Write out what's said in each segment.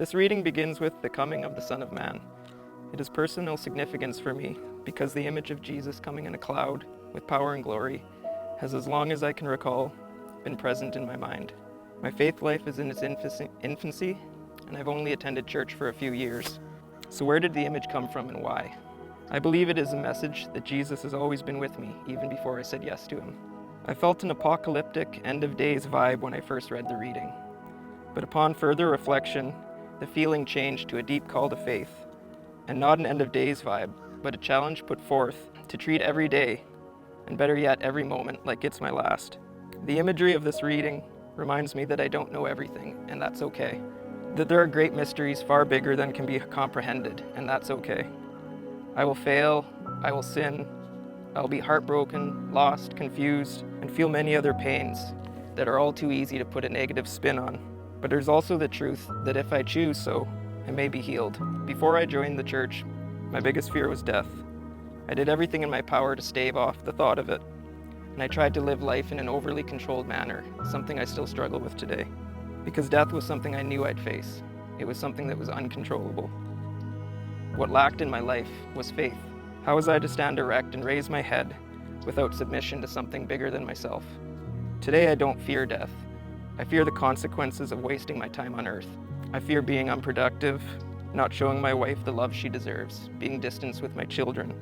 This reading begins with the coming of the Son of Man. It has personal significance for me because the image of Jesus coming in a cloud with power and glory has, as long as I can recall, been present in my mind. My faith life is in its infancy, and I've only attended church for a few years. So where did the image come from and why? I believe it is a message that Jesus has always been with me, even before I said yes to him. I felt an apocalyptic, end-of-days vibe when I first read the reading. But upon further reflection, the feeling changed to a deep call to faith, and not an end-of-days vibe, but a challenge put forth to treat every day, and better yet, every moment, like it's my last. The imagery of this reading reminds me that I don't know everything, and that's okay. That there are great mysteries far bigger than can be comprehended, and that's okay. I will fail, I will sin, I'll be heartbroken, lost, confused, and feel many other pains that are all too easy to put a negative spin on. But there's also the truth that if I choose so, I may be healed. Before I joined the church, my biggest fear was death. I did everything in my power to stave off the thought of it, and I tried to live life in an overly controlled manner, something I still struggle with today. Because death was something I knew I'd face. It was something that was uncontrollable. What lacked in my life was faith. How was I to stand erect and raise my head without submission to something bigger than myself? Today I don't fear death. I fear the consequences of wasting my time on earth. I fear being unproductive, not showing my wife the love she deserves, being distant with my children,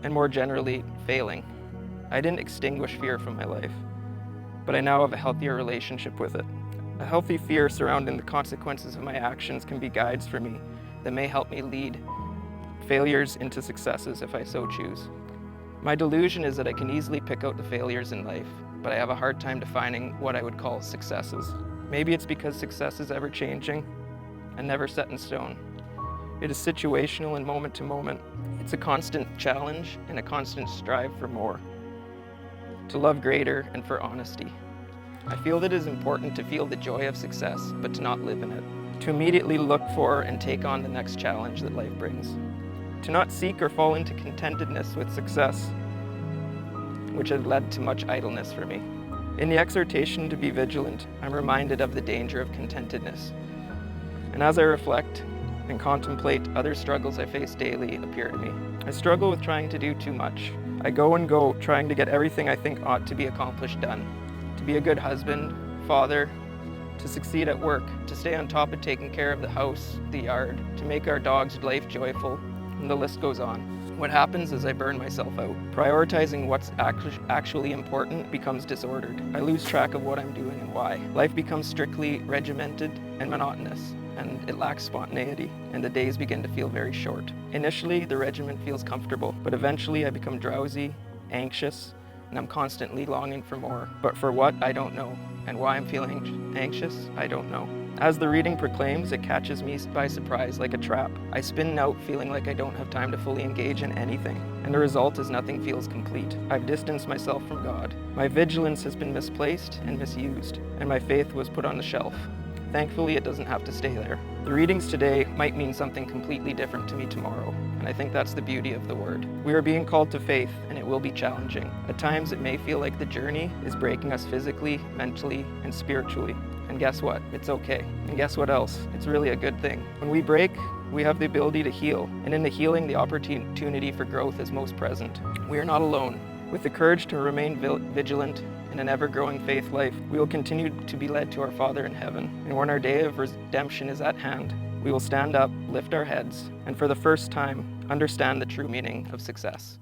and more generally, failing. I didn't extinguish fear from my life, but I now have a healthier relationship with it. A healthy fear surrounding the consequences of my actions can be guides for me that may help me lead failures into successes if I so choose. My delusion is that I can easily pick out the failures in life, but I have a hard time defining what I would call successes. Maybe it's because success is ever changing and never set in stone. It is situational and moment to moment. It's a constant challenge and a constant strive for more, to love greater and for honesty. I feel that it is important to feel the joy of success, but to not live in it. To immediately look for and take on the next challenge that life brings. To not seek or fall into contentedness with success, which has led to much idleness for me. In the exhortation to be vigilant, I'm reminded of the danger of contentedness. And as I reflect and contemplate other struggles I face daily appear to me. I struggle with trying to do too much. I go, trying to get everything I think ought to be accomplished done. To be a good husband, father, to succeed at work, to stay on top of taking care of the house, the yard, to make our dog's life joyful, and the list goes on. What happens is I burn myself out. Prioritizing what's actually important becomes disordered. I lose track of what I'm doing and why. Life becomes strictly regimented and monotonous, and it lacks spontaneity, and the days begin to feel very short. Initially, the regimen feels comfortable, but eventually I become drowsy, anxious, and I'm constantly longing for more. But for what, I don't know. And why I'm feeling anxious, I don't know. As the reading proclaims, it catches me by surprise like a trap. I spin out feeling like I don't have time to fully engage in anything. And the result is nothing feels complete. I've distanced myself from God. My vigilance has been misplaced and misused, and my faith was put on the shelf. Thankfully, it doesn't have to stay there. The readings today might mean something completely different to me tomorrow, and I think that's the beauty of the Word. We are being called to faith, and it will be challenging. At times, it may feel like the journey is breaking us physically, mentally, and spiritually. And guess what? It's okay. And guess what else? It's really a good thing. When we break, we have the ability to heal, and in the healing, the opportunity for growth is most present. We are not alone. With the courage to remain vigilant in an ever-growing faith life, we will continue to be led to our Father in heaven. And when our day of redemption is at hand, we will stand up, lift our heads, and for the first time, understand the true meaning of success.